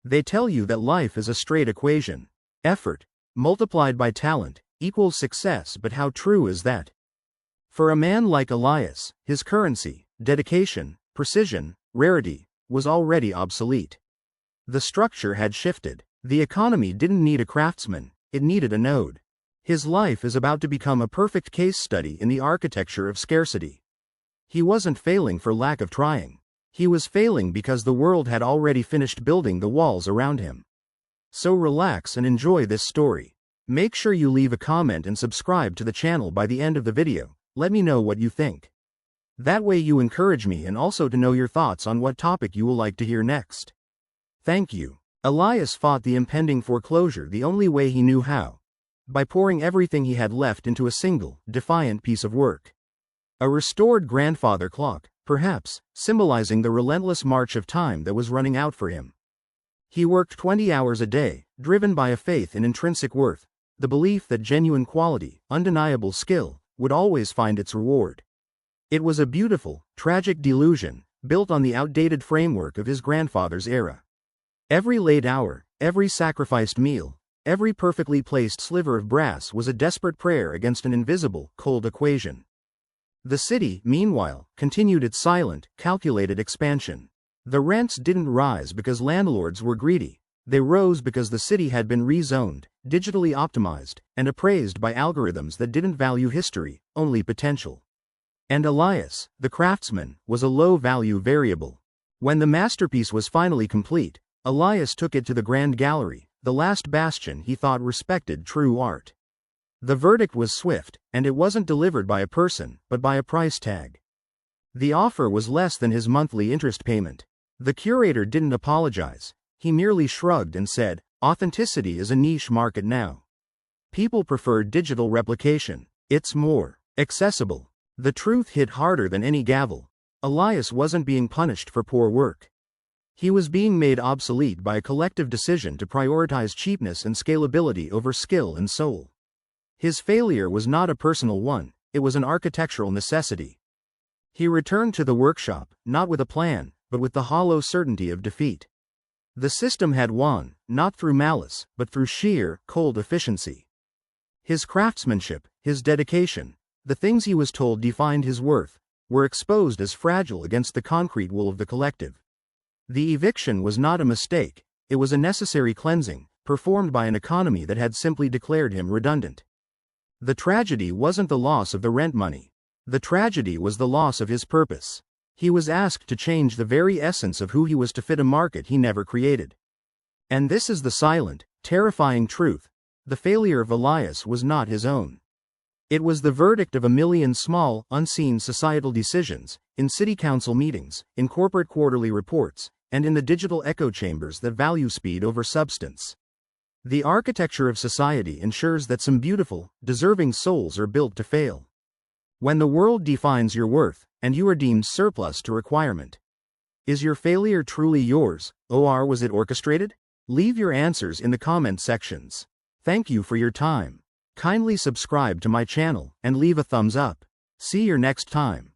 They tell you that life is a straight equation. Effort, multiplied by talent, equals success, but how true is that? For a man like Elias, his currency, dedication, precision, rarity, was already obsolete. The structure had shifted. The economy didn't need a craftsman, it needed a node. His life is about to become a perfect case study in the architecture of scarcity. He wasn't failing for lack of trying. He was failing because the world had already finished building the walls around him. So relax and enjoy this story. Make sure you leave a comment and subscribe to the channel by the end of the video. Let me know what you think. That way you encourage me and also to know your thoughts on what topic you will like to hear next. Thank you. Elias fought the impending foreclosure the only way he knew how. By pouring everything he had left into a single, defiant piece of work. A restored grandfather clock, perhaps, symbolizing the relentless march of time that was running out for him. He worked 20 hours a day, driven by a faith in intrinsic worth, the belief that genuine quality, undeniable skill, would always find its reward. It was a beautiful, tragic delusion, built on the outdated framework of his grandfather's era. Every late hour, every sacrificed meal, every perfectly placed sliver of brass was a desperate prayer against an invisible, cold equation. The city, meanwhile, continued its silent, calculated expansion. The rents didn't rise because landlords were greedy. They rose because the city had been rezoned, digitally optimized, and appraised by algorithms that didn't value history, only potential. And Elias, the craftsman, was a low-value variable. When the masterpiece was finally complete, Elias took it to the Grand Gallery, the last bastion he thought respected true art. The verdict was swift, and it wasn't delivered by a person, but by a price tag. The offer was less than his monthly interest payment. The curator didn't apologize. He merely shrugged and said, "Authenticity is a niche market now. People prefer digital replication. It's more accessible." The truth hit harder than any gavel. Elias wasn't being punished for poor work. He was being made obsolete by a collective decision to prioritize cheapness and scalability over skill and soul. His failure was not a personal one, it was an architectural necessity. He returned to the workshop, not with a plan, but with the hollow certainty of defeat. The system had won, not through malice, but through sheer, cold efficiency. His craftsmanship, his dedication, the things he was told defined his worth, were exposed as fragile against the concrete wool of the collective. The eviction was not a mistake, it was a necessary cleansing, performed by an economy that had simply declared him redundant. The tragedy wasn't the loss of the rent money. The tragedy was the loss of his purpose. He was asked to change the very essence of who he was to fit a market he never created. And this is the silent, terrifying truth. The failure of Elias was not his own. It was the verdict of a million small, unseen societal decisions, in city council meetings, in corporate quarterly reports, and in the digital echo chambers that value speed over substance. The architecture of society ensures that some beautiful, deserving souls are built to fail. When the world defines your worth, and you are deemed surplus to requirement. Is your failure truly yours, or was it orchestrated? Leave your answers in the comment sections. Thank you for your time. Kindly subscribe to my channel, and leave a thumbs up. See you next time.